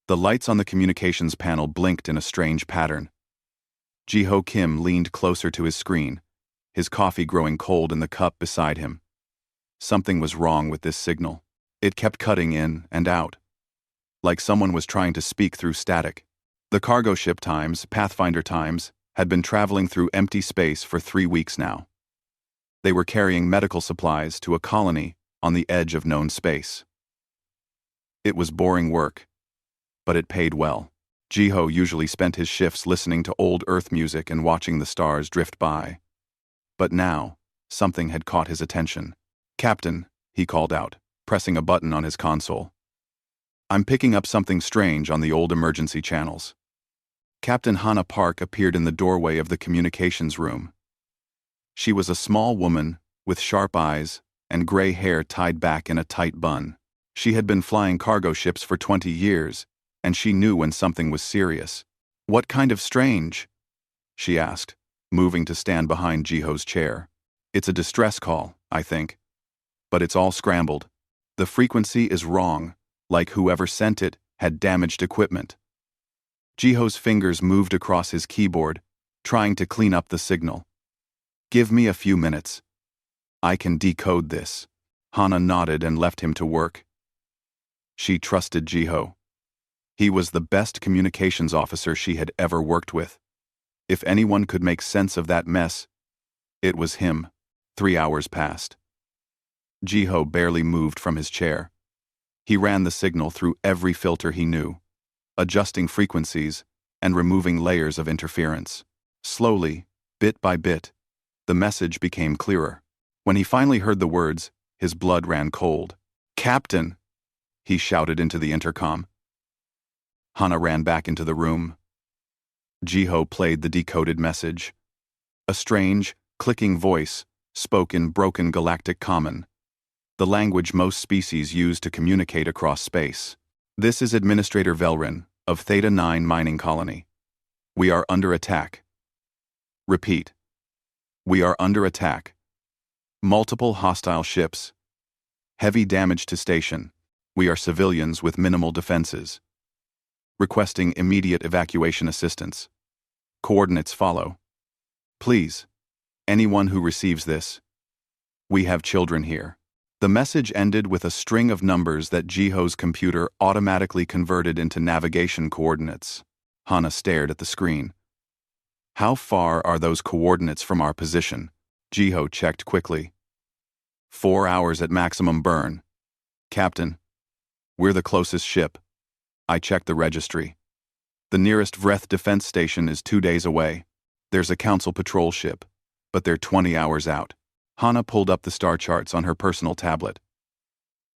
The lights on the communications panel blinked in a strange pattern. Ji-ho Kim leaned closer to his screen, his coffee growing cold in the cup beside him. Something was wrong with this signal. It kept cutting in and out, like someone was trying to speak through static. The cargo ship Times, Pathfinder Times, had been traveling through empty space for 3 weeks now. They were carrying medical supplies to a colony on the edge of known space. It was boring work, but it paid well. Ji-ho usually spent his shifts listening to old Earth music and watching the stars drift by. But now, something had caught his attention. "Captain," he called out, pressing a button on his console. "I'm picking up something strange on the old emergency channels." Captain Hannah Park appeared in the doorway of the communications room. She was a small woman with sharp eyes and gray hair tied back in a tight bun. She had been flying cargo ships for 20 years, and she knew when something was serious. "What kind of strange?" she asked, moving to stand behind Ji-ho's chair. "It's a distress call, I think. But it's all scrambled. The frequency is wrong, like whoever sent it had damaged equipment." Ji-ho's fingers moved across his keyboard, trying to clean up the signal. "Give me a few minutes. I can decode this." Hannah nodded and left him to work. She trusted Ji-ho. He was the best communications officer she had ever worked with. If anyone could make sense of that mess, it was him. 3 hours passed. Ji-ho barely moved from his chair. He ran the signal through every filter he knew, adjusting frequencies and removing layers of interference. Slowly, bit by bit, the message became clearer. When he finally heard the words, his blood ran cold. "Captain!" he shouted into the intercom. Hannah ran back into the room. Ji-ho played the decoded message. A strange, clicking voice spoke in broken galactic common, the language most species use to communicate across space. "This is Administrator Velrin of Theta 9 Mining Colony. We are under attack. Repeat. We are under attack. Multiple hostile ships. Heavy damage to station. We are civilians with minimal defenses. Requesting immediate evacuation assistance. Coordinates follow. Please, anyone who receives this. We have children here." The message ended with a string of numbers that Ji-ho's computer automatically converted into navigation coordinates. Hannah stared at the screen. "How far are those coordinates from our position?" Ji-ho checked quickly. 4 hours at maximum burn. "Captain, we're the closest ship." I checked the registry. "The nearest Vreth defense station is 2 days away. There's a council patrol ship, but they're 20 hours out." Hannah pulled up the star charts on her personal tablet.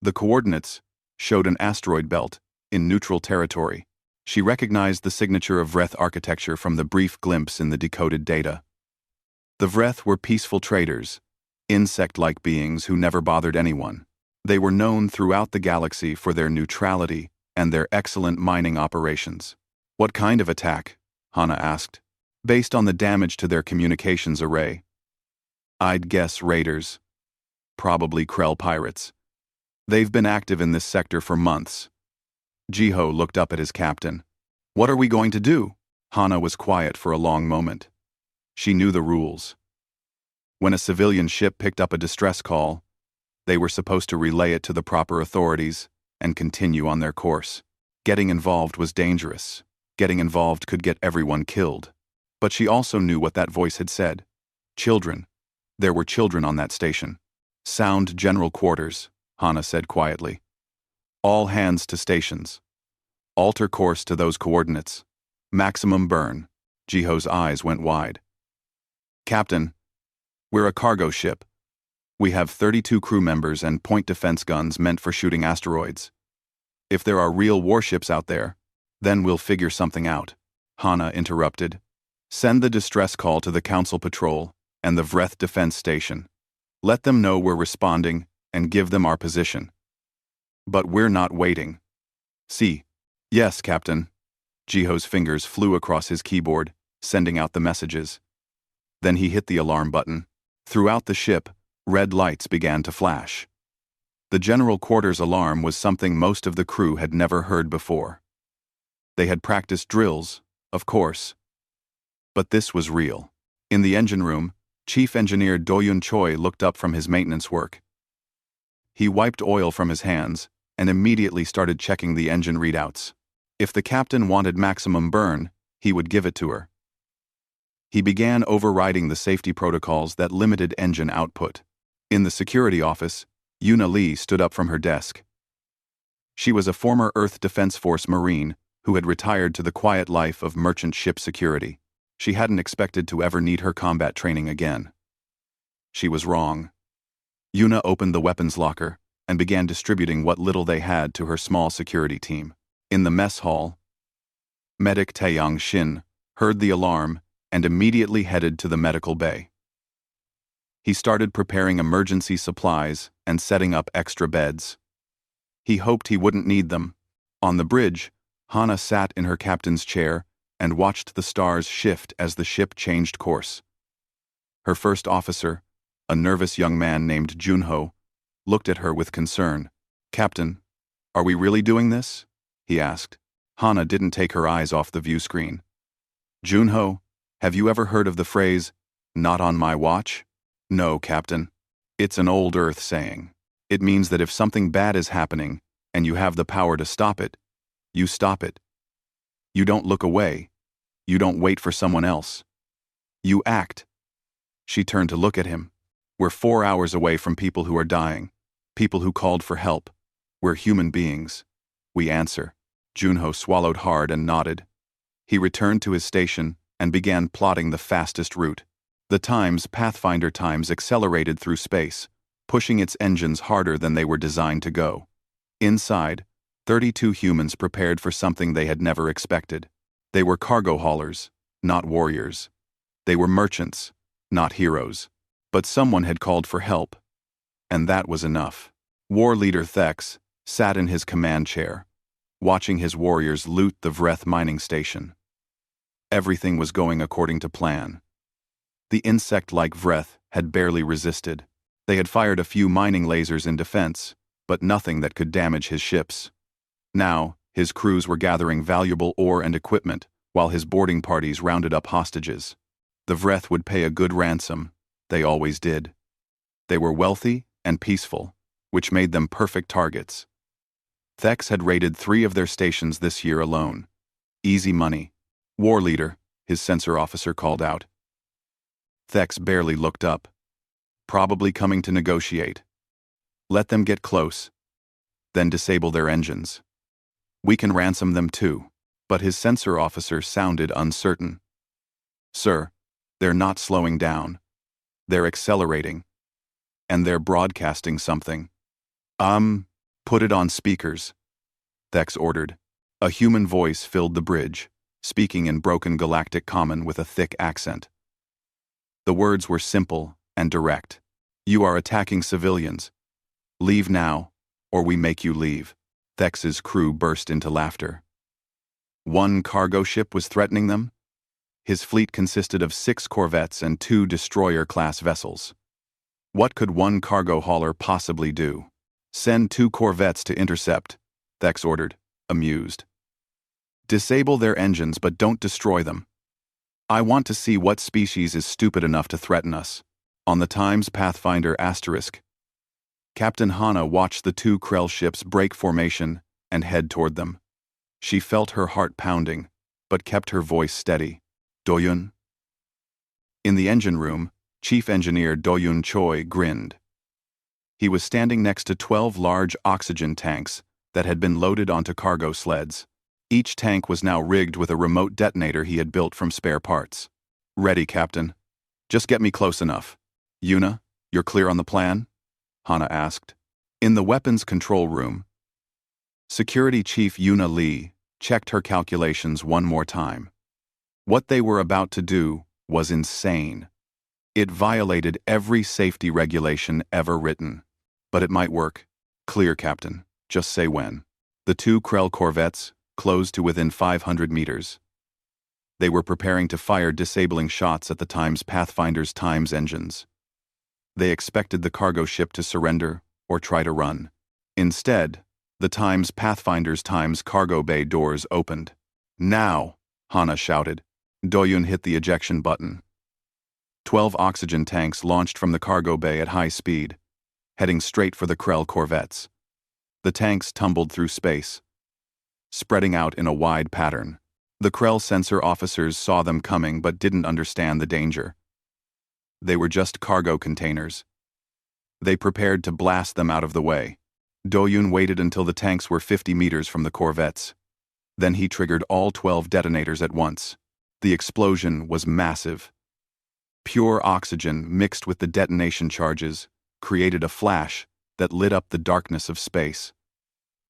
The coordinates showed an asteroid belt in neutral territory. She recognized the signature of Vreth architecture from the brief glimpse in the decoded data. The Vreth were peaceful traders, insect-like beings who never bothered anyone. They were known throughout the galaxy for their neutrality and their excellent mining operations. "What kind of attack?" Hannah asked. "Based on the damage to their communications array, I'd guess raiders. Probably Krell pirates. They've been active in this sector for months." Ji-ho looked up at his captain. "What are we going to do?" Hannah was quiet for a long moment. She knew the rules. When a civilian ship picked up a distress call, they were supposed to relay it to the proper authorities and continue on their course. Getting involved was dangerous. Getting involved could get everyone killed. But she also knew what that voice had said. Children. There were children on that station. "Sound general quarters," Hannah said quietly. "All hands to stations. Alter course to those coordinates. Maximum burn." Ji-ho's eyes went wide. "Captain, we're a cargo ship. We have 32 crew members and point defense guns meant for shooting asteroids. If there are real warships out there, then we'll figure something out." Hannah interrupted. "Send the distress call to the Council Patrol and the Vreth Defense Station. Let them know we're responding and give them our position. But we're not waiting." "See." "Yes, Captain." Ji-ho's fingers flew across his keyboard, sending out the messages. Then he hit the alarm button. Throughout the ship, red lights began to flash. The general quarters alarm was something most of the crew had never heard before. They had practiced drills, of course. But this was real. In the engine room, Chief Engineer Do-Yun Choi looked up from his maintenance work. He wiped oil from his hands and immediately started checking the engine readouts. If the captain wanted maximum burn, he would give it to her. He began overriding the safety protocols that limited engine output. In the security office, Yuna Lee stood up from her desk. She was a former Earth Defense Force Marine who had retired to the quiet life of merchant ship security. She hadn't expected to ever need her combat training again. She was wrong. Yuna opened the weapons locker and began distributing what little they had to her small security team. In the mess hall, Medic Taeyang Shin heard the alarm and immediately headed to the medical bay. He started preparing emergency supplies and setting up extra beds. He hoped he wouldn't need them. On the bridge, Hana sat in her captain's chair and watched the stars shift as the ship changed course. Her first officer, a nervous young man named Junho, looked at her with concern. "Captain, are we really doing this?" he asked. Hana didn't take her eyes off the view screen. "Junho, have you ever heard of the phrase, 'not on my watch'?" "No, Captain. It's an old Earth saying. It means that if something bad is happening and you have the power to stop it, you stop it. You don't look away. You don't wait for someone else. You act." She turned to look at him. "We're 4 hours away from people who are dying, people who called for help. We're human beings. We answer." Junho swallowed hard and nodded. He returned to his station and began plotting the fastest route. The Times Pathfinder Times accelerated through space, pushing its engines harder than they were designed to go. Inside, 32 humans prepared for something they had never expected. They were cargo haulers, not warriors. They were merchants, not heroes. But someone had called for help, and that was enough. War leader Thex sat in his command chair, watching his warriors loot the Vreth mining station. Everything was going according to plan. The insect-like Vreth had barely resisted. They had fired a few mining lasers in defense, but nothing that could damage his ships. Now, his crews were gathering valuable ore and equipment, while his boarding parties rounded up hostages. The Vreth would pay a good ransom. They always did. They were wealthy and peaceful, which made them perfect targets. Thex had raided 3 of their stations this year alone. Easy money. "War leader," his sensor officer called out. Thex barely looked up. "Probably coming to negotiate. Let them get close. Then disable their engines. We can ransom them too." But his sensor officer sounded uncertain. "Sir, they're not slowing down. They're accelerating. And they're broadcasting something." Put it on speakers," Thex ordered. A human voice filled the bridge, speaking in broken galactic common with a thick accent. The words were simple and direct. "You are attacking civilians. Leave now, or we make you leave." Thex's crew burst into laughter. One cargo ship was threatening them? His fleet consisted of 6 corvettes and 2 destroyer-class vessels. What could one cargo hauler possibly do? "Send 2 corvettes to intercept," Thex ordered, amused. "Disable their engines but don't destroy them. I want to see what species is stupid enough to threaten us." On the Times Pathfinder *, Captain Hana watched the 2 Krell ships break formation and head toward them. She felt her heart pounding, but kept her voice steady. "Do-Yun?" In the engine room, Chief Engineer Do-Yun Choi grinned. He was standing next to 12 large oxygen tanks that had been loaded onto cargo sleds. Each tank was now rigged with a remote detonator he had built from spare parts. "Ready, Captain. Just get me close enough." "Yuna, you're clear on the plan?" Hana asked. In the weapons control room, Security Chief Yuna Lee checked her calculations one more time. What they were about to do was insane. It violated every safety regulation ever written. But it might work. "Clear, Captain. Just say when." The 2 Krell corvettes closed to within 500 meters. They were preparing to fire disabling shots at the Times Pathfinder's Times engines. They expected the cargo ship to surrender or try to run. Instead, the Times Pathfinder's Times cargo bay doors opened. Now, Hana shouted. Doyun hit the ejection button. 12 oxygen tanks launched from the cargo bay at high speed, heading straight for the Krell corvettes. The tanks tumbled through space, spreading out in a wide pattern. The Krell sensor officers saw them coming but didn't understand the danger. They were just cargo containers. They prepared to blast them out of the way. Doyun waited until the tanks were 50 meters from the corvettes. Then he triggered all 12 detonators at once. The explosion was massive. Pure oxygen mixed with the detonation charges created a flash that lit up the darkness of space.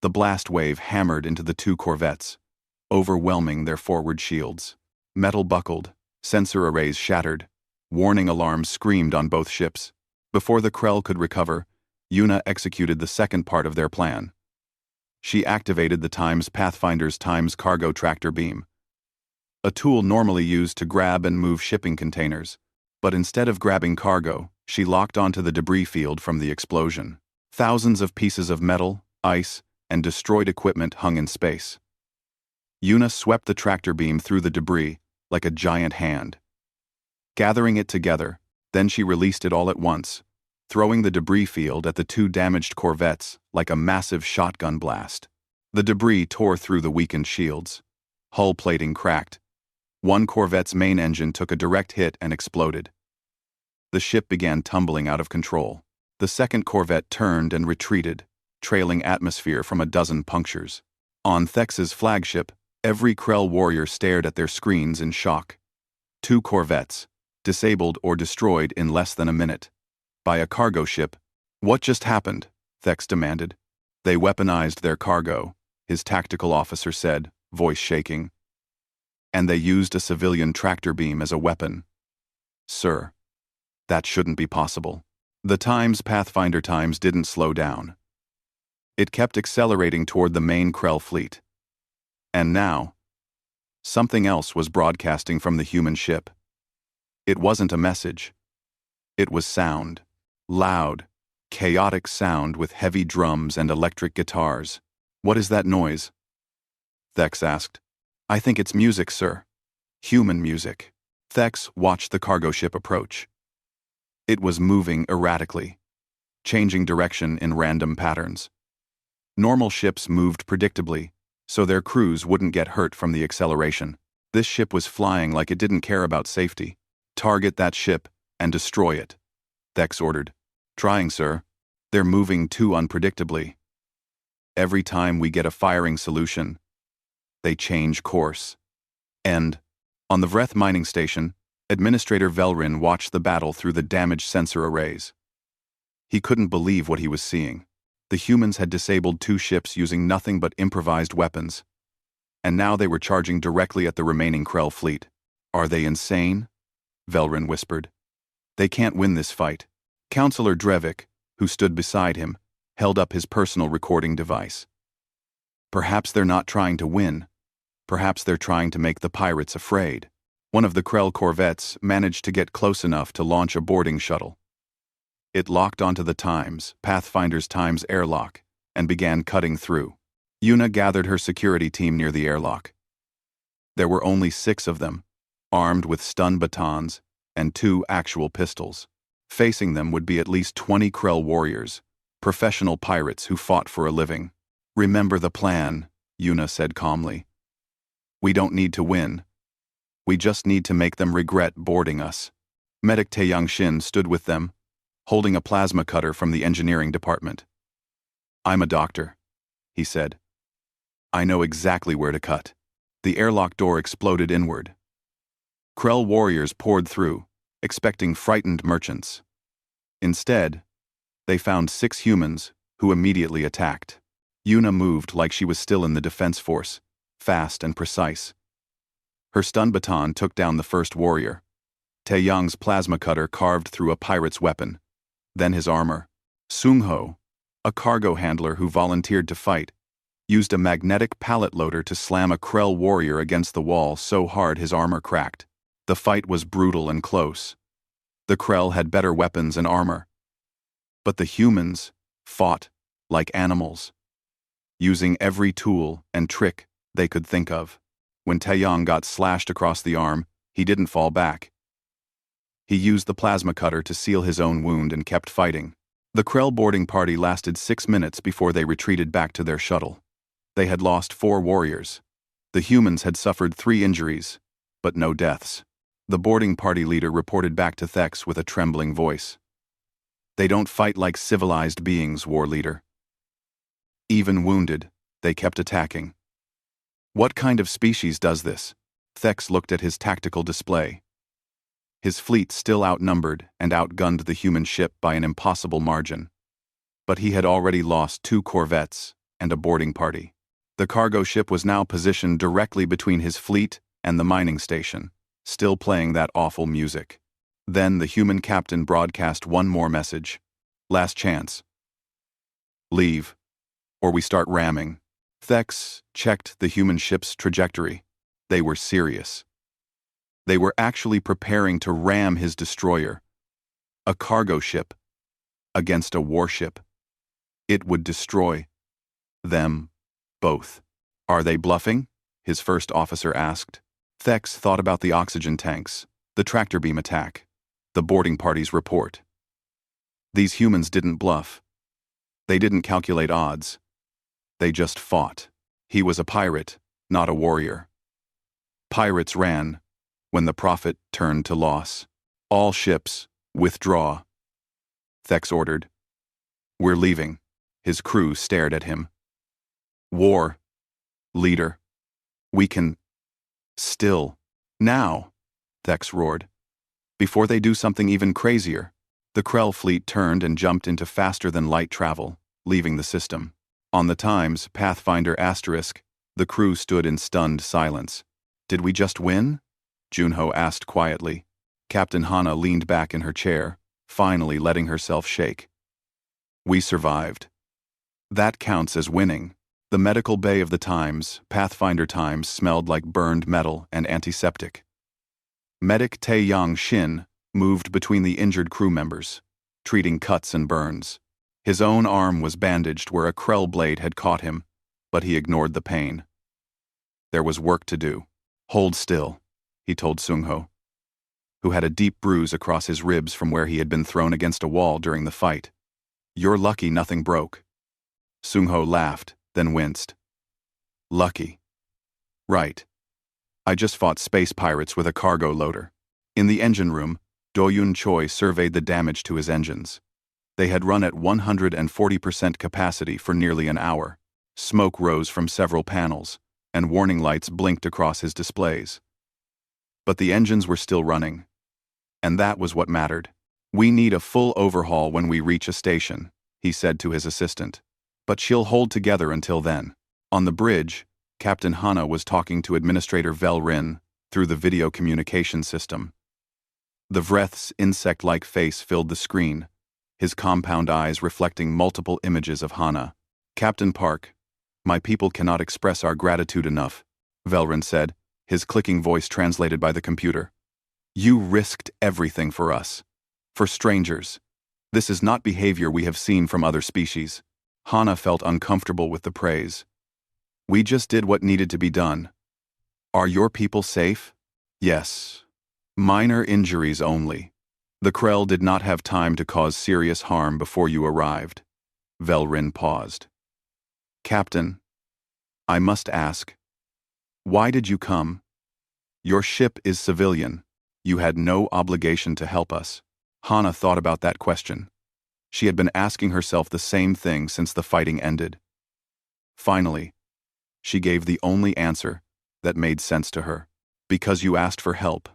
The blast wave hammered into the two corvettes, overwhelming their forward shields. Metal buckled, sensor arrays shattered, warning alarms screamed on both ships. Before the Krell could recover, Yuna executed the second part of their plan. She activated the Pathfinder's Times cargo tractor beam, a tool normally used to grab and move shipping containers, but instead of grabbing cargo, she locked onto the debris field from the explosion. Thousands of pieces of metal, ice, and destroyed equipment hung in space. Yuna swept the tractor beam through the debris like a giant hand. Gathering it together, then she released it all at once, throwing the debris field at the two damaged corvettes like a massive shotgun blast. The debris tore through the weakened shields. Hull plating cracked. One corvette's main engine took a direct hit and exploded. The ship began tumbling out of control. The second corvette turned and retreated, trailing atmosphere from a dozen punctures. On Thex's flagship, every Krell warrior stared at their screens in shock. Two corvettes, disabled or destroyed in less than a minute. By a cargo ship. What just happened? Thex demanded. They weaponized their cargo, his tactical officer said, voice shaking. And they used a civilian tractor beam as a weapon. Sir, that shouldn't be possible. The Pathfinder Times didn't slow down. It kept accelerating toward the main Krell fleet. And now, something else was broadcasting from the human ship. It wasn't a message. It was sound. Loud, chaotic sound with heavy drums and electric guitars. What is that noise? Thex asked. I think it's music, sir. Human music. Thex watched the cargo ship approach. It was moving erratically, changing direction in random patterns. Normal ships moved predictably, so their crews wouldn't get hurt from the acceleration. This ship was flying like it didn't care about safety. Target that ship and destroy it, Thex ordered. Trying, sir. They're moving too unpredictably. Every time we get a firing solution, they change course. On the Vreth mining station, Administrator Velrin watched the battle through the damaged sensor arrays. He couldn't believe what he was seeing. The humans had disabled two ships using nothing but improvised weapons, and now they were charging directly at the remaining Krell fleet. Are they insane? Velrin whispered. They can't win this fight. Counselor Drevik, who stood beside him, held up his personal recording device. Perhaps they're not trying to win. Perhaps they're trying to make the pirates afraid. One of the Krell corvettes managed to get close enough to launch a boarding shuttle. It locked onto the Pathfinder's Times airlock, and began cutting through. Yuna gathered her security team near the airlock. There were only 6 of them, armed with stun batons and 2 actual pistols. Facing them would be at least 20 Krell warriors, professional pirates who fought for a living. Remember the plan, Yuna said calmly. We don't need to win. We just need to make them regret boarding us. Medic Taeyang Shin stood with them, holding a plasma cutter from the engineering department. I'm a doctor, he said. I know exactly where to cut. The airlock door exploded inward. Krell warriors poured through, expecting frightened merchants. Instead, they found 6 humans who immediately attacked. Yuna moved like she was still in the defense force, fast and precise. Her stun baton took down the first warrior. Taeyang's plasma cutter carved through a pirate's weapon, then his armor. Sungho, a cargo handler who volunteered to fight, used a magnetic pallet loader to slam a Krell warrior against the wall so hard his armor cracked. The fight was brutal and close. The Krell had better weapons and armor. But the humans fought like animals, using every tool and trick they could think of. When Taeyong got slashed across the arm, he didn't fall back. He used the plasma cutter to seal his own wound and kept fighting. The Krell boarding party lasted 6 minutes before they retreated back to their shuttle. They had lost 4 warriors. The humans had suffered 3 injuries, but no deaths. The boarding party leader reported back to Thex with a trembling voice. "They don't fight like civilized beings, war leader. Even wounded, they kept attacking." "What kind of species does this?" Thex looked at his tactical display. His fleet still outnumbered and outgunned the human ship by an impossible margin. But he had already lost 2 corvettes and a boarding party. The cargo ship was now positioned directly between his fleet and the mining station, still playing that awful music. Then the human captain broadcast one more message. "Last chance. Leave, or we start ramming." Thex checked the human ship's trajectory. They were serious. They were actually preparing to ram his destroyer, a cargo ship, against a warship. It would destroy them both. "Are they bluffing?" his first officer asked. Thex thought about the oxygen tanks, the tractor beam attack, the boarding party's report. These humans didn't bluff. They didn't calculate odds. They just fought. He was a pirate, not a warrior. Pirates ran when the profit turned to loss. "All ships, withdraw," Thex ordered. "We're leaving." His crew stared at him. "War, leader. We can still." "Now," Thex roared. "Before they do something even crazier." The Krell fleet turned and jumped into faster-than-light travel, leaving the system. On the Times Pathfinder Asterisk, the crew stood in stunned silence. "Did we just win?" Junho asked quietly. Captain Hana leaned back in her chair, finally letting herself shake. "We survived. That counts as winning." The medical bay of the Times, Pathfinder Times, smelled like burned metal and antiseptic. Medic Taeyong Shin moved between the injured crew members, treating cuts and burns. His own arm was bandaged where a Krell blade had caught him, but he ignored the pain. There was work to do. "Hold still," he told Sungho, who had a deep bruise across his ribs from where he had been thrown against a wall during the fight. "You're lucky nothing broke." Sungho laughed, then winced. "Lucky. Right. I just fought space pirates with a cargo loader." In the engine room, Do-Yun Choi surveyed the damage to his engines. They had run at 140% capacity for nearly an hour. Smoke rose from several panels, and warning lights blinked across his displays. But the engines were still running. And that was what mattered. "We need a full overhaul when we reach a station," he said to his assistant. "But she'll hold together until then." On the bridge, Captain Hana was talking to Administrator Vel Rin through the video communication system. The Vreth's insect-like face filled the screen, his compound eyes reflecting multiple images of Hana. "Captain Park, my people cannot express our gratitude enough," Velrin said, his clicking voice translated by the computer. "You risked everything for us. For strangers. This is not behavior we have seen from other species." Hana felt uncomfortable with the praise. "We just did what needed to be done." "Are your people safe?" "Yes. Minor injuries only. The Krell did not have time to cause serious harm before you arrived." Velrin paused. "Captain, I must ask, why did you come? Your ship is civilian. You had no obligation to help us." Hana thought about that question. She had been asking herself the same thing since the fighting ended. Finally, she gave the only answer that made sense to her. "Because you asked for help,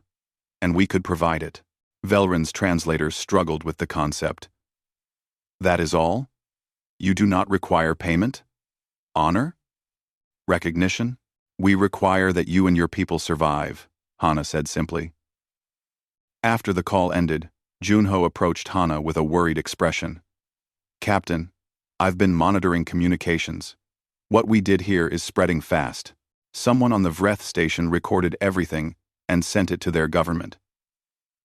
and we could provide it." Velrin's translator struggled with the concept. "That is all? You do not require payment? Honor? Recognition? We require that you and your people survive," Hana said simply. After the call ended, Junho approached Hana with a worried expression. "Captain, I've been monitoring communications. What we did here is spreading fast. Someone on the Vreth station recorded everything and sent it to their government.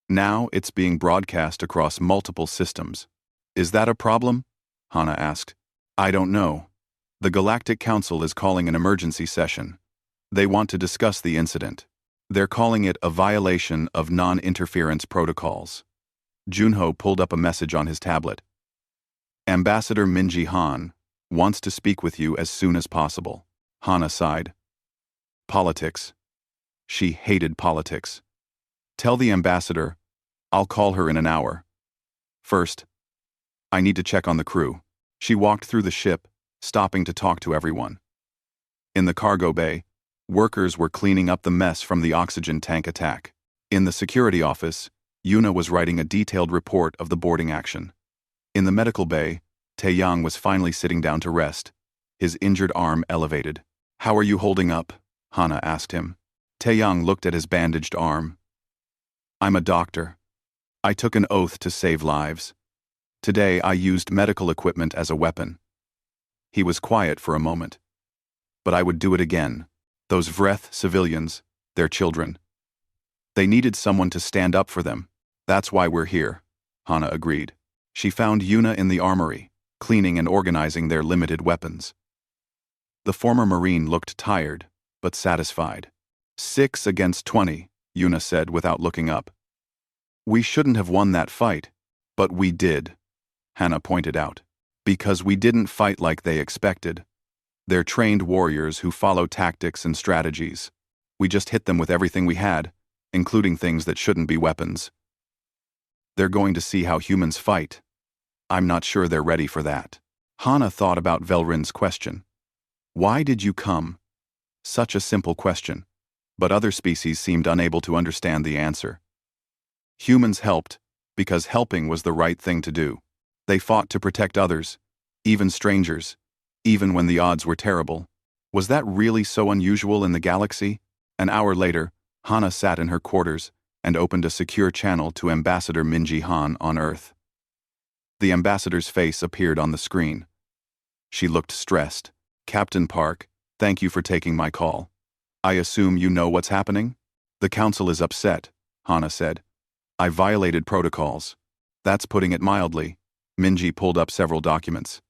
Now it's being broadcast across multiple systems. Is that a problem?" Hana asked. "I don't know. The Galactic Council is calling an emergency session. They want to discuss the incident. They're calling it a violation of non-interference protocols. Junho pulled up a message on his tablet. Ambassador Minji Han wants to speak with you as soon as possible. Hana sighed. Politics. She hated politics. Tell the ambassador, I'll call her in an hour. First, I need to check on the crew. She walked through the ship, stopping to talk to everyone. In the cargo bay, workers were cleaning up the mess from the oxygen tank attack. In the security office, Yuna was writing a detailed report of the boarding action. In the medical bay, Taeyang was finally sitting down to rest, his injured arm elevated. How are you holding up? Hana asked him. Taeyang looked at his bandaged arm. I'm a doctor. I took an oath to save lives. Today I used medical equipment as a weapon. He was quiet for a moment. But I would do it again. Those Vreth civilians, their children. They needed someone to stand up for them. That's why we're here, Hana agreed. She found Yuna in the armory, cleaning and organizing their limited weapons. The former Marine looked tired, but satisfied. 6 against 20, Yuna said without looking up. We shouldn't have won that fight, but we did, Hana pointed out. Because we didn't fight like they expected. They're trained warriors who follow tactics and strategies. We just hit them with everything we had, including things that shouldn't be weapons. They're going to see how humans fight. I'm not sure they're ready for that. Hana thought about Velrin's question. Why did you come? Such a simple question, but other species seemed unable to understand the answer. Humans helped, because helping was the right thing to do. They fought to protect others, even strangers, even when the odds were terrible. Was that really so unusual in the galaxy? An hour later, Hana sat in her quarters and opened a secure channel to Ambassador Minji Han on Earth. The ambassador's face appeared on the screen. She looked stressed. Captain Park, thank you for taking my call. I assume you know what's happening? The council is upset, Hana said. I violated protocols. That's putting it mildly. Minji pulled up several documents.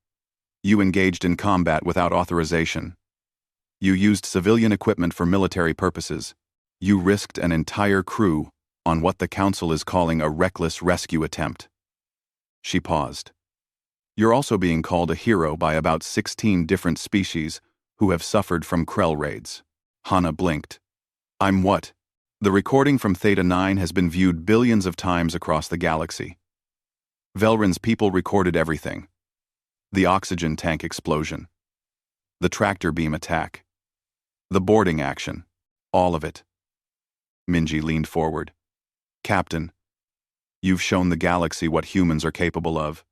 You engaged in combat without authorization. You used civilian equipment for military purposes. You risked an entire crew on what the council is calling a reckless rescue attempt. She paused. You're also being called a hero by about 16 different species who have suffered from Krell raids. Hana blinked. I'm what? The recording from Theta 9 has been viewed billions of times across the galaxy. Velrin's people recorded everything. The oxygen tank explosion. The tractor beam attack. The boarding action. All of it. Minji leaned forward. Captain, you've shown the galaxy what humans are capable of.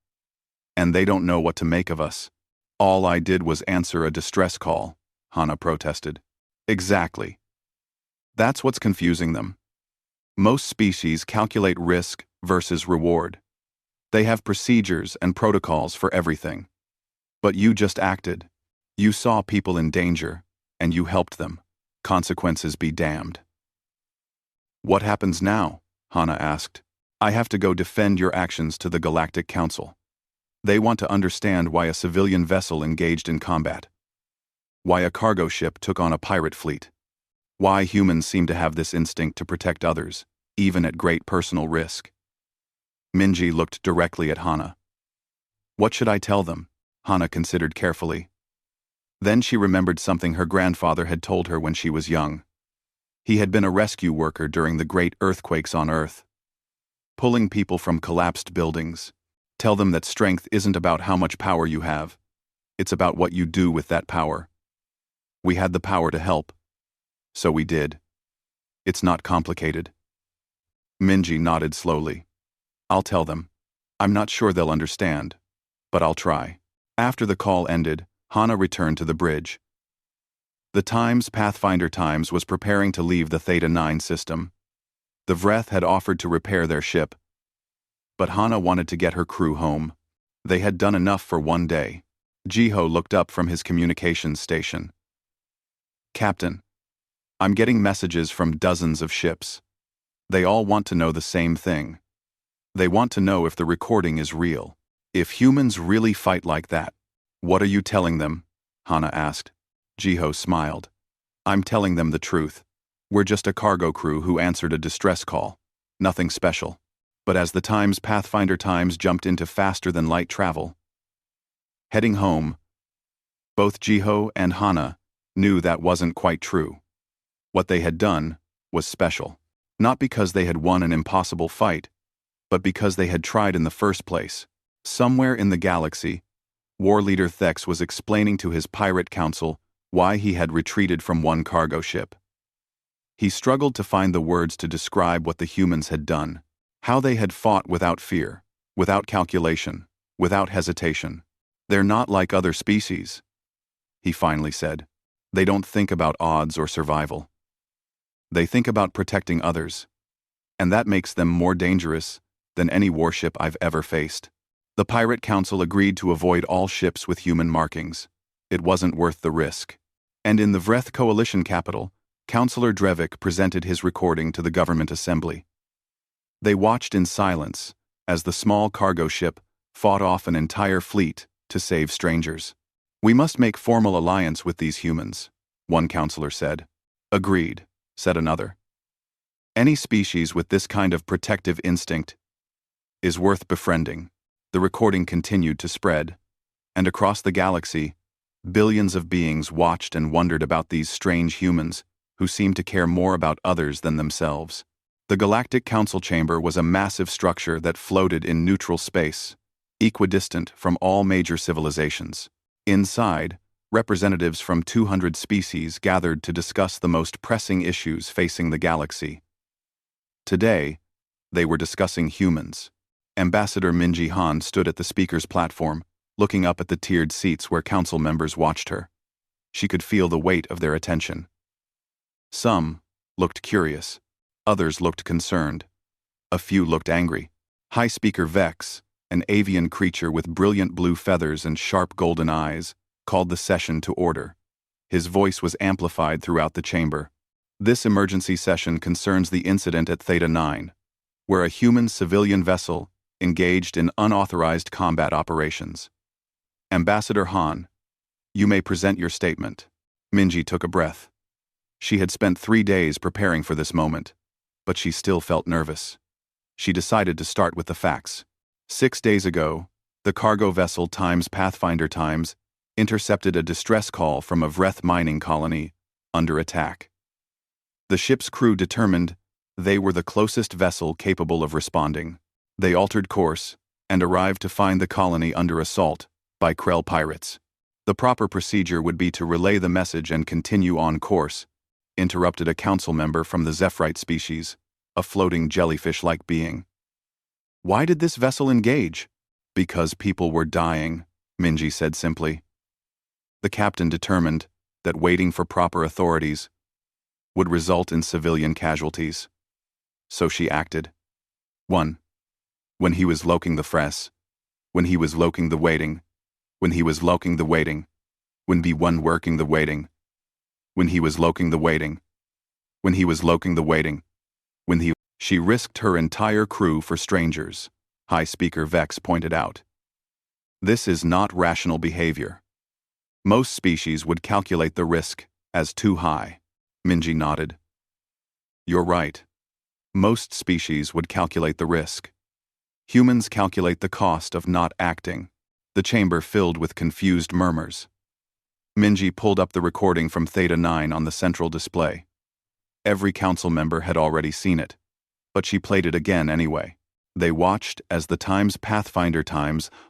And they don't know what to make of us. All I did was answer a distress call, Hana protested. Exactly. That's what's confusing them. Most species calculate risk versus reward. They have procedures and protocols for everything. But you just acted. You saw people in danger, and you helped them. Consequences be damned. What happens now? Hana asked. I have to go defend your actions to the Galactic Council. They want to understand why a civilian vessel engaged in combat. Why a cargo ship took on a pirate fleet. Why humans seem to have this instinct to protect others, even at great personal risk. Minji looked directly at Hana. What should I tell them? Hana considered carefully. Then she remembered something her grandfather had told her when she was young. He had been a rescue worker during the great earthquakes on Earth. Pulling people from collapsed buildings. Tell them that strength isn't about how much power you have. It's about what you do with that power. We had the power to help. So we did. It's not complicated. Minji nodded slowly. I'll tell them. I'm not sure they'll understand, but I'll try. After the call ended, Hana returned to the bridge. The Pathfinder Times was preparing to leave the Theta 9 system. The Vreth had offered to repair their ship. But Hana wanted to get her crew home. They had done enough for one day. Jiho looked up from his communications station. Captain, I'm getting messages from dozens of ships. They all want to know the same thing. They want to know if the recording is real. If humans really fight like that, what are you telling them? Hana asked. Jiho smiled. I'm telling them the truth. We're just a cargo crew who answered a distress call. Nothing special. But as the Pathfinder times jumped into faster-than-light travel, heading home, both Jiho and Hana knew that wasn't quite true. What they had done was special. Not because they had won an impossible fight, but because they had tried in the first place. Somewhere in the galaxy, War Leader Thex was explaining to his pirate council why he had retreated from one cargo ship. He struggled to find the words to describe what the humans had done, how they had fought without fear, without calculation, without hesitation. They're not like other species, he finally said. They don't think about odds or survival. They think about protecting others. And that makes them more dangerous than any warship I've ever faced. The Pirate Council agreed to avoid all ships with human markings. It wasn't worth the risk. And in the Vreth Coalition capital, Councillor Drevik presented his recording to the government assembly. They watched in silence as the small cargo ship fought off an entire fleet to save strangers. We must make formal alliance with these humans, one councillor said. Agreed, said another. Any species with this kind of protective instinct is worth befriending. The recording continued to spread, and across the galaxy, billions of beings watched and wondered about these strange humans who seemed to care more about others than themselves. The Galactic Council Chamber was a massive structure that floated in neutral space, equidistant from all major civilizations. Inside, representatives from 200 species gathered to discuss the most pressing issues facing the galaxy. Today, they were discussing humans. Ambassador Minji Han stood at the speaker's platform, looking up at the tiered seats where council members watched her. She could feel the weight of their attention. Some looked curious. Others looked concerned. A few looked angry. High Speaker Vex, an avian creature with brilliant blue feathers and sharp golden eyes, called the session to order. His voice was amplified throughout the chamber. This emergency session concerns the incident at Theta 9, where a human civilian vessel engaged in unauthorized combat operations. Ambassador Han, you may present your statement. Minji took a breath. She had spent 3 days preparing for this moment, but she still felt nervous. She decided to start with the facts. 6 days ago, the cargo vessel Pathfinder intercepted a distress call from a Vreth mining colony under attack. The ship's crew determined they were the closest vessel capable of responding. They altered course and arrived to find the colony under assault by Krell pirates. The proper procedure would be to relay the message and continue on course, interrupted a council member from the Zephyrite species, a floating jellyfish-like being. Why did this vessel engage? Because people were dying, Minji said simply. The captain determined that waiting for proper authorities would result in civilian casualties. So she acted. 1. When he was loking the fress. When he was loking the waiting. When he was loking the waiting. When B1 working the waiting. When he was loking the waiting. When he was loking the waiting. When he... She risked her entire crew for strangers, High Speaker Vex pointed out. This is not rational behavior. Most species would calculate the risk as too high. Minji nodded. You're right. Most species would calculate the risk. Humans calculate the cost of not acting. The chamber filled with confused murmurs. Minji pulled up the recording from Theta 9 on the central display. Every council member had already seen it, but she played it again anyway. They watched as the Pathfinder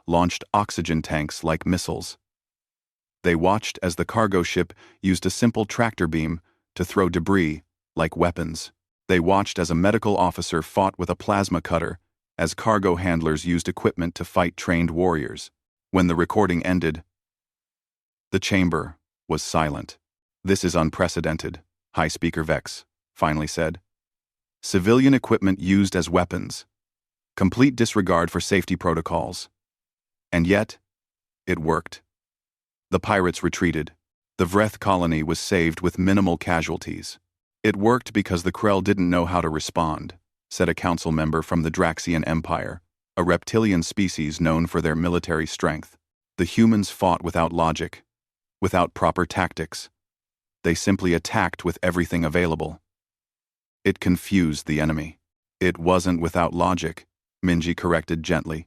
launched oxygen tanks like missiles. They watched as the cargo ship used a simple tractor beam to throw debris like weapons. They watched as a medical officer fought with a plasma cutter, as cargo handlers used equipment to fight trained warriors. When the recording ended, the chamber was silent. This is unprecedented, High Speaker Vex finally said. Civilian equipment used as weapons. Complete disregard for safety protocols. And yet, it worked. The pirates retreated. The Vreth colony was saved with minimal casualties. It worked because the Krell didn't know how to respond, said a council member from the Draxian Empire, a reptilian species known for their military strength. The humans fought without logic, without proper tactics, They simply attacked with everything available. It confused the enemy. It wasn't without logic, Minji corrected gently.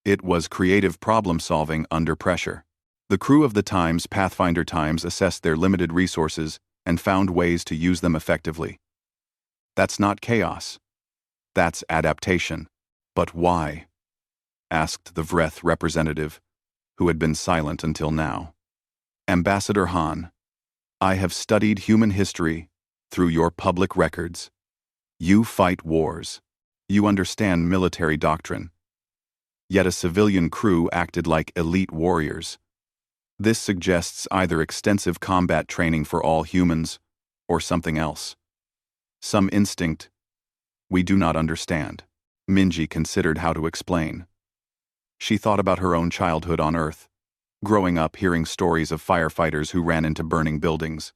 It was creative problem-solving under pressure. The crew of the Pathfinder Times assessed their limited resources and found ways to use them effectively. That's not chaos. That's adaptation. But why? Asked the Vreth representative, who had been silent until now. Ambassador Han, I have studied human history through your public records. You fight wars. You understand military doctrine. Yet a civilian crew acted like elite warriors. This suggests either extensive combat training for all humans or something else. Some instinct we do not understand. Minji considered how to explain. She thought about her own childhood on Earth, growing up hearing stories of firefighters who ran into burning buildings,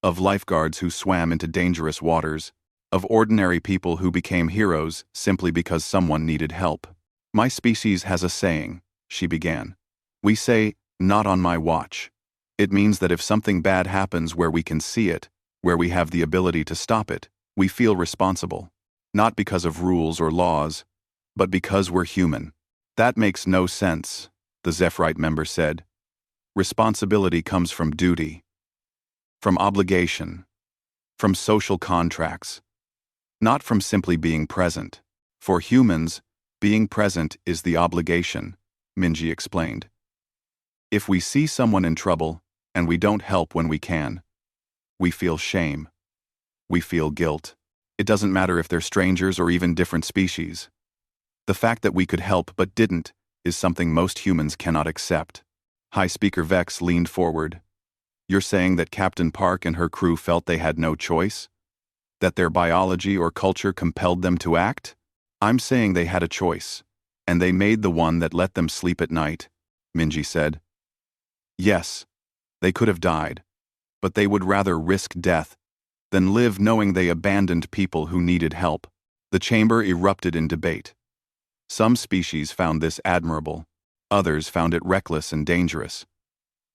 of lifeguards who swam into dangerous waters, of ordinary people who became heroes simply because someone needed help. My species has a saying, she began. We say, not on my watch. It means that if something bad happens where we can see it, where we have the ability to stop it, we feel responsible. Not because of rules or laws, but because we're human. That makes no sense, the Zephyrite member said. Responsibility comes from duty, from obligation, from social contracts, not from simply being present. For humans, being present is the obligation, Minji explained. If we see someone in trouble, and we don't help when we can, we feel shame. We feel guilt. It doesn't matter if they're strangers or even different species. The fact that we could help but didn't is something most humans cannot accept. High Speaker Vex leaned forward. You're saying that Captain Park and her crew felt they had no choice? That their biology or culture compelled them to act? I'm saying they had a choice, and they made the one that let them sleep at night, Minji said. Yes, they could have died, but they would rather risk death than live knowing they abandoned people who needed help. The chamber erupted in debate. Some species found this admirable. Others found it reckless and dangerous.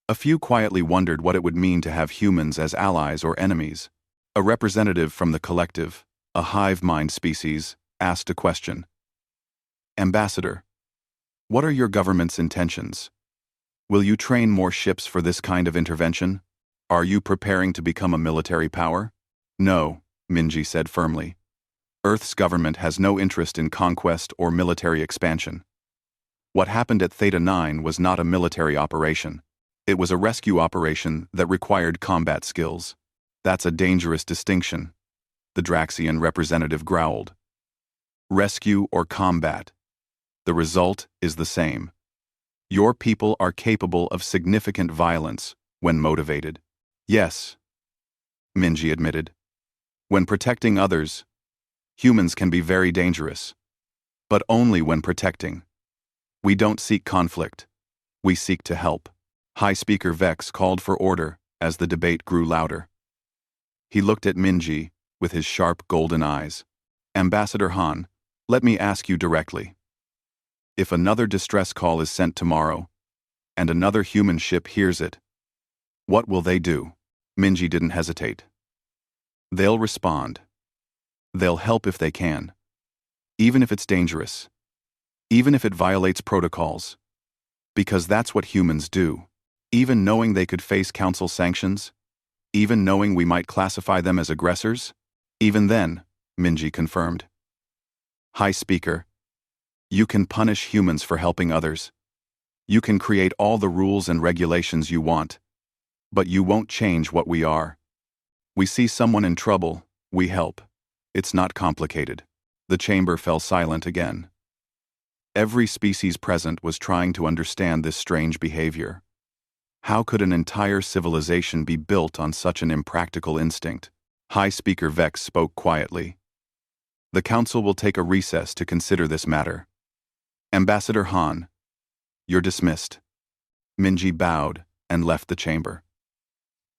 A few quietly wondered what it would mean to have humans as allies or enemies. A representative from the collective, a hive mind species, asked a question. Ambassador, what are your government's intentions? Will you train more ships for this kind of intervention? Are you preparing to become a military power? No, Minji said firmly. Earth's government has no interest in conquest or military expansion. What happened at Theta 9 was not a military operation. It was a rescue operation that required combat skills. That's a dangerous distinction, the Draxian representative growled. Rescue or combat. The result is the same. Your people are capable of significant violence when motivated. Yes, Minji admitted. When protecting others, humans can be very dangerous. But only when protecting. We don't seek conflict. We seek to help. High Speaker Vex called for order as the debate grew louder. He looked at Minji with his sharp golden eyes. Ambassador Han, let me ask you directly. If another distress call is sent tomorrow, and another human ship hears it, what will they do? Minji didn't hesitate. They'll respond. They'll help if they can. Even if it's dangerous. Even if it violates protocols. Because that's what humans do. Even knowing they could face council sanctions. Even knowing we might classify them as aggressors. Even then, Minji confirmed. High Speaker, you can punish humans for helping others. You can create all the rules and regulations you want. But you won't change what we are. We see someone in trouble, we help. It's not complicated. The chamber fell silent again. Every species present was trying to understand this strange behavior. How could an entire civilization be built on such an impractical instinct? High Speaker Vex spoke quietly. The council will take a recess to consider this matter. Ambassador Han, you're dismissed. Minji bowed and left the chamber.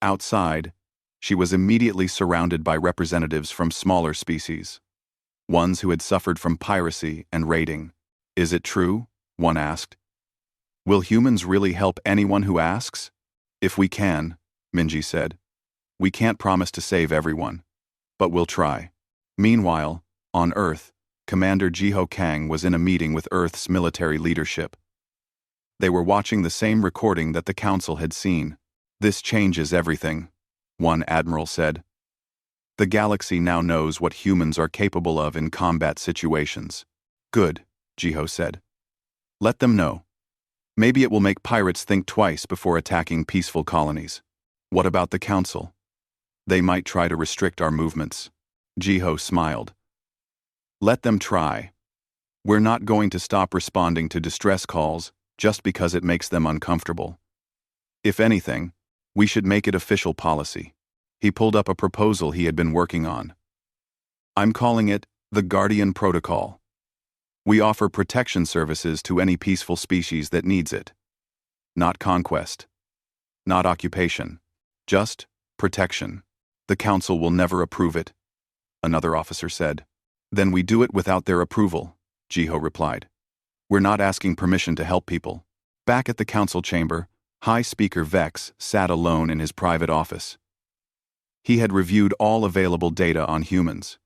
Outside, she was immediately surrounded by representatives from smaller species. Ones who had suffered from piracy and raiding. Is it true? One asked. Will humans really help anyone who asks? If we can, Minji said. We can't promise to save everyone, but we'll try. Meanwhile, on Earth, Commander Jiho Kang was in a meeting with Earth's military leadership. They were watching the same recording that the Council had seen. "This changes everything," one admiral said. "The galaxy now knows what humans are capable of in combat situations." "Good," Jiho said. "Let them know. Maybe it will make pirates think twice before attacking peaceful colonies." "What about the Council?" "They might try to restrict our movements." Jiho smiled. "Let them try. We're not going to stop responding to distress calls just because it makes them uncomfortable. If anything, we should make it official policy." He pulled up a proposal he had been working on. "I'm calling it the Guardian Protocol. We offer protection services to any peaceful species that needs it. Not conquest. Not occupation. Just protection. The Council will never approve it," another officer said. "Then we do it without their approval," Jiho replied. "We're not asking permission to help people." Back at the Council chamber, High Speaker Vex sat alone in his private office. He had reviewed all available data on humans.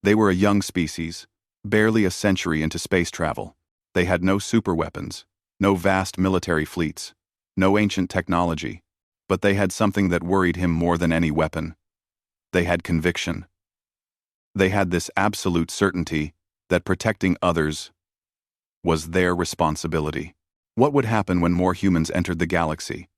They were a young species, barely a century into space travel. They had no superweapons, no vast military fleets, no ancient technology, but they had something that worried him more than any weapon. They had conviction. They had this absolute certainty that protecting others was their responsibility. What would happen when more humans entered the galaxy?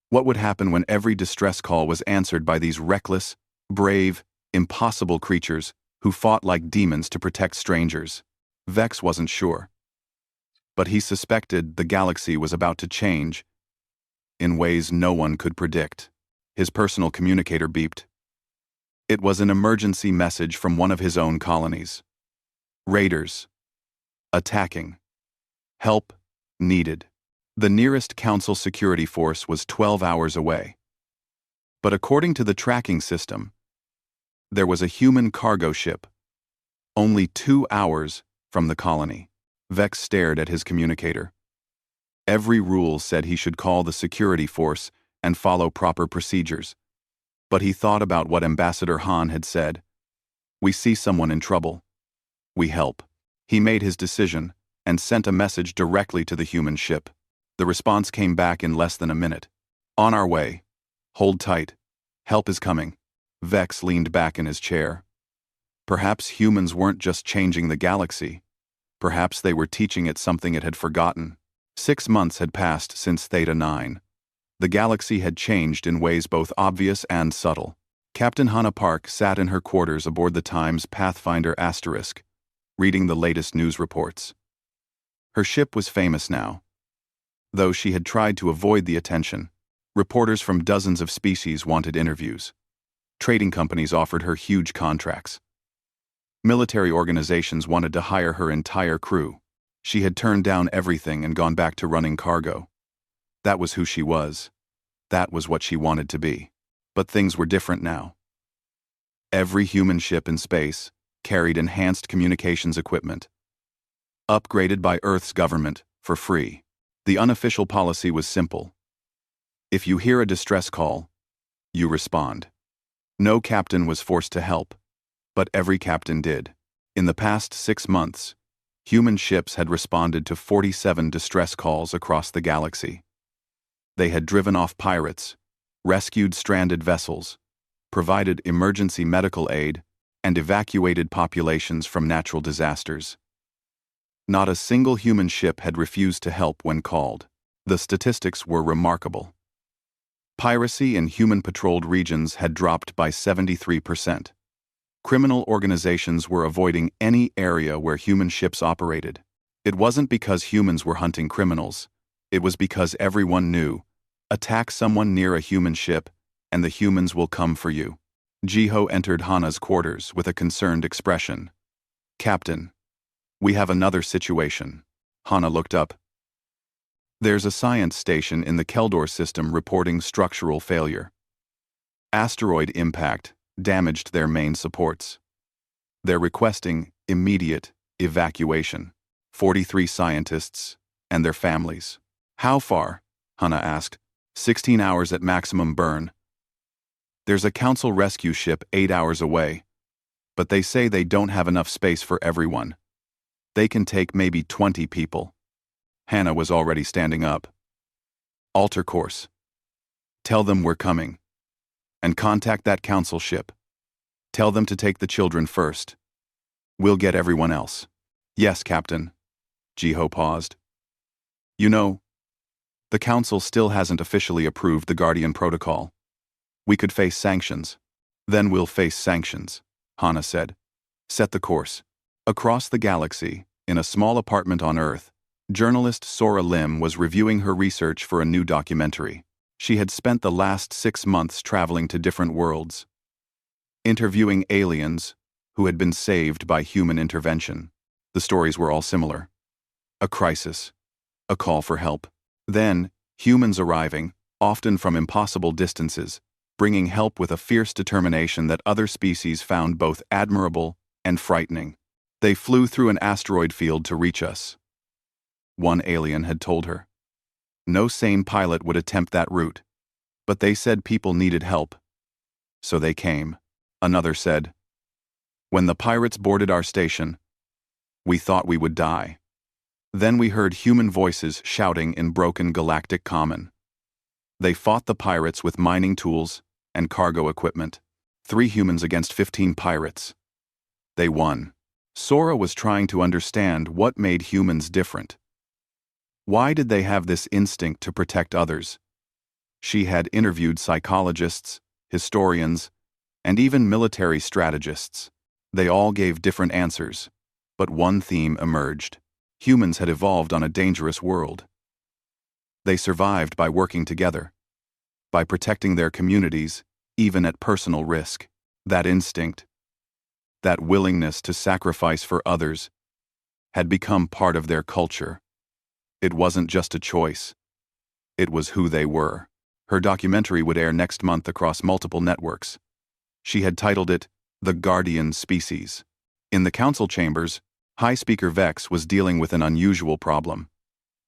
What would happen when every distress call was answered by these reckless, brave, impossible creatures who fought like demons to protect strangers? Vex wasn't sure. But he suspected the galaxy was about to change in ways no one could predict. His personal communicator beeped. It was an emergency message from one of his own colonies. Raiders. Attacking. Help needed. The nearest Council security force was 12 hours away. But according to the tracking system, there was a human cargo ship only 2 hours from the colony. Vex stared at his communicator. Every rule said he should call the security force and follow proper procedures. But he thought about what Ambassador Han had said. "We see someone in trouble. We help." He made his decision and sent a message directly to the human ship. The response came back in less than a minute. "On our way. Hold tight. Help is coming." Vex leaned back in his chair. Perhaps humans weren't just changing the galaxy. Perhaps they were teaching it something it had forgotten. 6 months had passed since Theta 9. The galaxy had changed in ways both obvious and subtle. Captain Hannah Park sat in her quarters aboard the Times Pathfinder Asterisk, reading the latest news reports. Her ship was famous now. Though she had tried to avoid the attention, reporters from dozens of species wanted interviews. Trading companies offered her huge contracts. Military organizations wanted to hire her entire crew. She had turned down everything and gone back to running cargo. That was who she was. That was what she wanted to be. But things were different now. Every human ship in space carried enhanced communications equipment, upgraded by Earth's government for free. The unofficial policy was simple. If you hear a distress call, you respond. No captain was forced to help, but every captain did. In the past 6 months, human ships had responded to 47 distress calls across the galaxy. They had driven off pirates, rescued stranded vessels, provided emergency medical aid, and evacuated populations from natural disasters. Not a single human ship had refused to help when called. The statistics were remarkable. Piracy in human-patrolled regions had dropped by 73%. Criminal organizations were avoiding any area where human ships operated. It wasn't because humans were hunting criminals. It was because everyone knew, attack someone near a human ship, and the humans will come for you. Jiho entered Hana's quarters with a concerned expression. "Captain, we have another situation." Hana looked up. "There's a science station in the Keldor system reporting structural failure. Asteroid impact damaged their main supports. They're requesting immediate evacuation. 43 scientists and their families." "How far?" Hana asked. 16 hours at maximum burn." There's a council rescue ship 8 hours away, but they say they don't have enough space for everyone. They can take maybe 20 people. Hannah was already standing up. Alter course. Tell them we're coming. And contact that council ship. Tell them to take the children first. We'll get everyone else. Yes, Captain. Jiho paused. You know, the council still hasn't officially approved the Guardian Protocol. We could face sanctions. Then we'll face sanctions, Hannah said. Set the course. Across the galaxy, in a small apartment on Earth, journalist Sora Lim was reviewing her research for a new documentary. She had spent the last 6 months traveling to different worlds, interviewing aliens who had been saved by human intervention. The stories were all similar. A crisis, a call for help. Then, humans arriving, often from impossible distances, bringing help with a fierce determination that other species found both admirable and frightening. They flew through an asteroid field to reach us, one alien had told her. No sane pilot would attempt that route, but they said people needed help. So they came, another said. When the pirates boarded our station, we thought we would die. Then we heard human voices shouting in broken galactic common. They fought the pirates with mining tools and cargo equipment. 3 humans against 15 pirates. They won. Sora was trying to understand what made humans different. Why did they have this instinct to protect others? She had interviewed psychologists, historians, and even military strategists. They all gave different answers, but one theme emerged. Humans had evolved on a dangerous world. They survived by working together, by protecting their communities, even at personal risk. That instinct, that willingness to sacrifice for others, had become part of their culture. It wasn't just a choice. It was who they were. Her documentary would air next month across multiple networks. She had titled it, The Guardian Species. In the council chambers, High Speaker Vex was dealing with an unusual problem.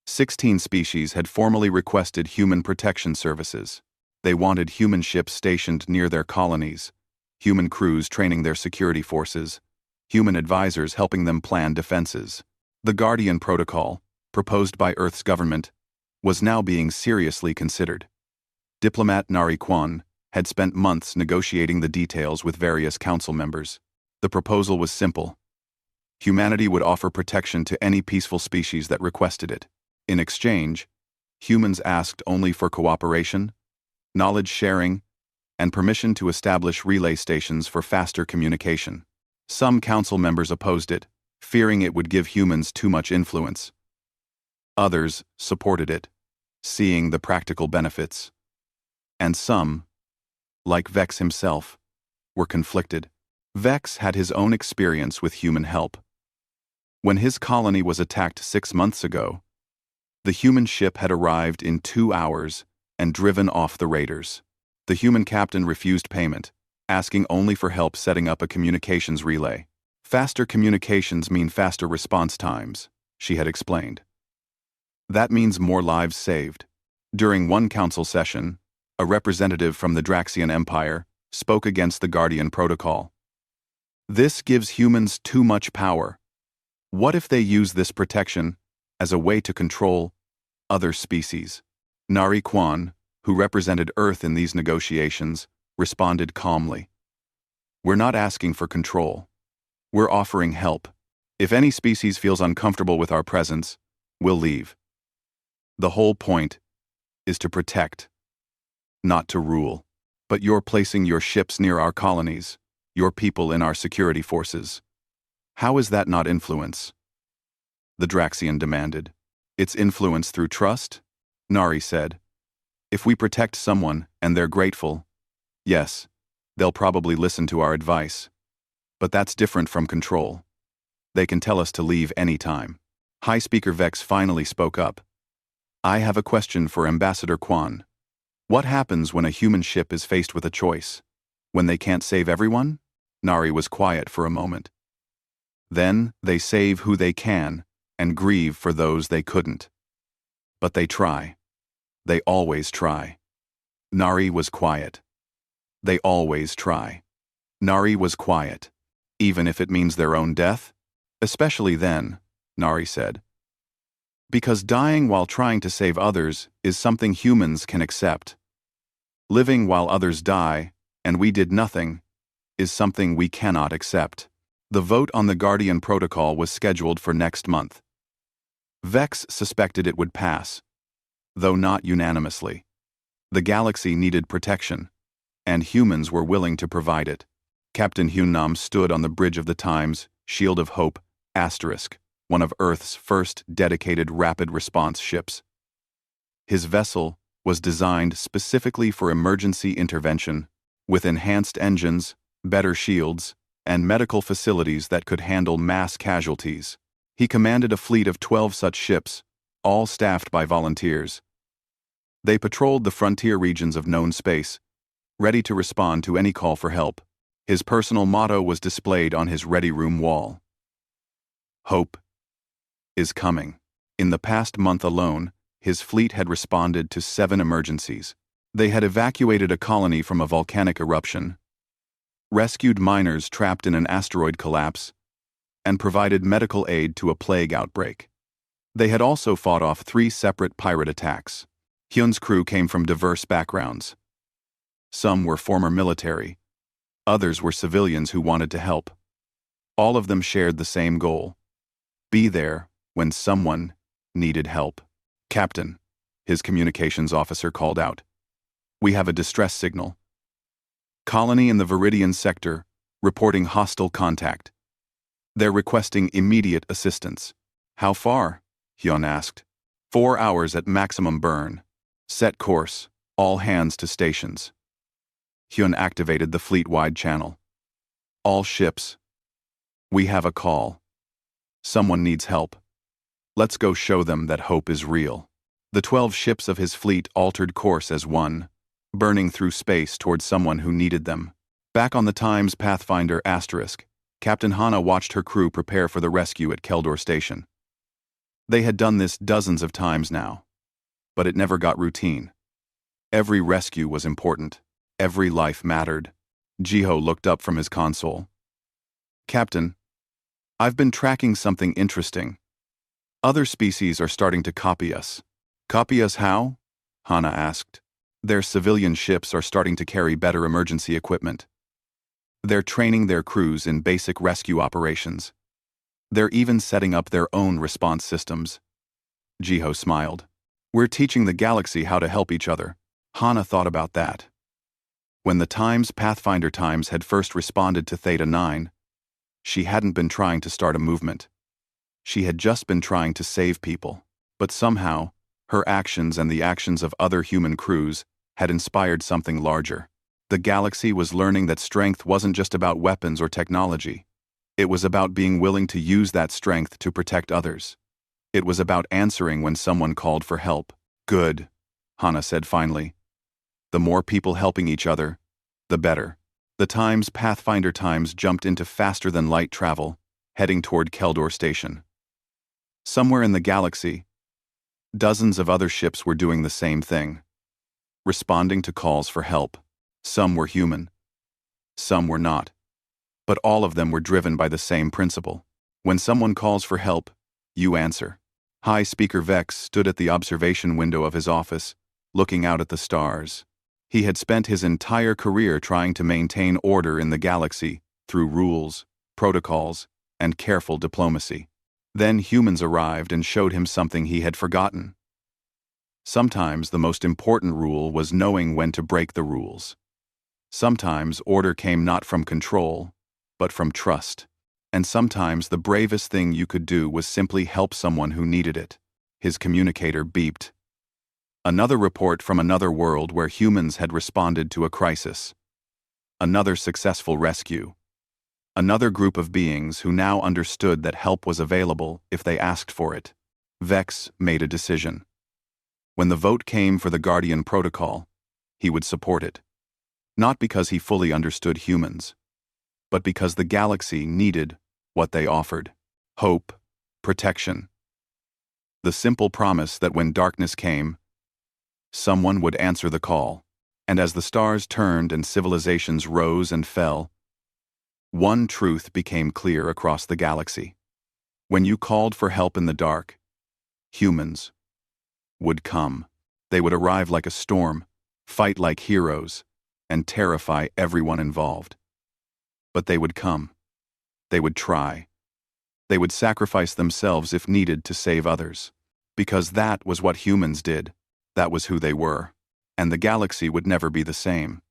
16 species had formally requested human protection services. They wanted human ships stationed near their colonies, human crews training their security forces, human advisors helping them plan defenses. The Guardian Protocol, proposed by Earth's government, was now being seriously considered. Diplomat Narration had spent months negotiating the details with various council members. The proposal was simple. Humanity would offer protection to any peaceful species that requested it. In exchange, humans asked only for cooperation, knowledge sharing, and permission to establish relay stations for faster communication. Some council members opposed it, fearing it would give humans too much influence. Others supported it, seeing the practical benefits. And some, like Vex himself, were conflicted. Vex had his own experience with human help. When his colony was attacked 6 months ago, the human ship had arrived in 2 hours and driven off the raiders. The human captain refused payment, asking only for help setting up a communications relay. Faster communications mean faster response times, she had explained. That means more lives saved. During one council session, a representative from the Draxian Empire spoke against the Guardian Protocol. This gives humans too much power. What if they use this protection as a way to control other species? Narration, who represented Earth in these negotiations, responded calmly. We're not asking for control. We're offering help. If any species feels uncomfortable with our presence, we'll leave. The whole point is to protect, not to rule. But you're placing your ships near our colonies, your people in our security forces. How is that not influence? The Draxian demanded. It's influence through trust? Nari said. If we protect someone and they're grateful, yes, they'll probably listen to our advice. But that's different from control. They can tell us to leave any time. High Speaker Vex finally spoke up. I have a question for Ambassador Quan. What happens when a human ship is faced with a choice? When they can't save everyone? Nari was quiet for a moment. Then they save who they can and grieve for those they couldn't. But they try. They always try. Nari was quiet. They always try. Nari was quiet. Even if it means their own death? Especially then, Nari said. Because dying while trying to save others is something humans can accept. Living while others die, and we did nothing, is something we cannot accept. The vote on the Guardian Protocol was scheduled for next month. Vex suspected it would pass, though not unanimously. The galaxy needed protection, and humans were willing to provide it. Captain Hunnam stood on the bridge of the Times, Shield of Hope, *, one of Earth's first dedicated rapid response ships. His vessel was designed specifically for emergency intervention, with enhanced engines, better shields, and medical facilities that could handle mass casualties. He commanded a fleet of 12 such ships, all staffed by volunteers. They patrolled the frontier regions of known space, ready to respond to any call for help. His personal motto was displayed on his ready room wall. Hope is coming. In the past month alone, his fleet had responded to 7 emergencies. They had evacuated a colony from a volcanic eruption, rescued miners trapped in an asteroid collapse, and provided medical aid to a plague outbreak. They had also fought off 3 separate pirate attacks. Hyun's crew came from diverse backgrounds. Some were former military, others were civilians who wanted to help. All of them shared the same goal: be there when someone needed help. Captain, his communications officer called out. We have a distress signal. Colony in the Viridian sector, reporting hostile contact. They're requesting immediate assistance. How far? Hyun asked. 4 hours at maximum burn. Set course, all hands to stations. Hyun activated the fleet-wide channel. All ships. We have a call. Someone needs help. Let's go show them that hope is real. The 12 ships of his fleet altered course as one, burning through space towards someone who needed them. Back on the Times Pathfinder *, Captain Hana watched her crew prepare for the rescue at Keldor Station. They had done this dozens of times now, but it never got routine. Every rescue was important. Every life mattered. Jiho looked up from his console. Captain, I've been tracking something interesting. Other species are starting to copy us. Copy us how? Hana asked. Their civilian ships are starting to carry better emergency equipment. They're training their crews in basic rescue operations. They're even setting up their own response systems. Jiho smiled. We're teaching the galaxy how to help each other. Hana thought about that. When the Times Pathfinder Times had first responded to Theta 9, she hadn't been trying to start a movement. She had just been trying to save people. But somehow, her actions and the actions of other human crews had inspired something larger. The galaxy was learning that strength wasn't just about weapons or technology. It was about being willing to use that strength to protect others. It was about answering when someone called for help. Good, Hana said finally. The more people helping each other, the better. The Times Pathfinder Times jumped into faster-than-light travel, heading toward Keldor Station. Somewhere in the galaxy, dozens of other ships were doing the same thing, responding to calls for help. Some were human, some were not. But all of them were driven by the same principle. When someone calls for help, you answer. High Speaker Vex stood at the observation window of his office, looking out at the stars. He had spent his entire career trying to maintain order in the galaxy through rules, protocols, and careful diplomacy. Then humans arrived and showed him something he had forgotten. Sometimes the most important rule was knowing when to break the rules. Sometimes order came not from control, but from trust. And sometimes the bravest thing you could do was simply help someone who needed it. His communicator beeped. Another report from another world where humans had responded to a crisis. Another successful rescue. Another group of beings who now understood that help was available if they asked for it. Vex made a decision. When the vote came for the Guardian Protocol, he would support it. Not because he fully understood humans, but because the galaxy needed what they offered: hope, protection. The simple promise that when darkness came, someone would answer the call. And as the stars turned and civilizations rose and fell, one truth became clear across the galaxy. When you called for help in the dark, humans would come. They would arrive like a storm, fight like heroes, and terrify everyone involved. But they would come. They would try. They would sacrifice themselves if needed to save others. Because that was what humans did. That was who they were. And the galaxy would never be the same.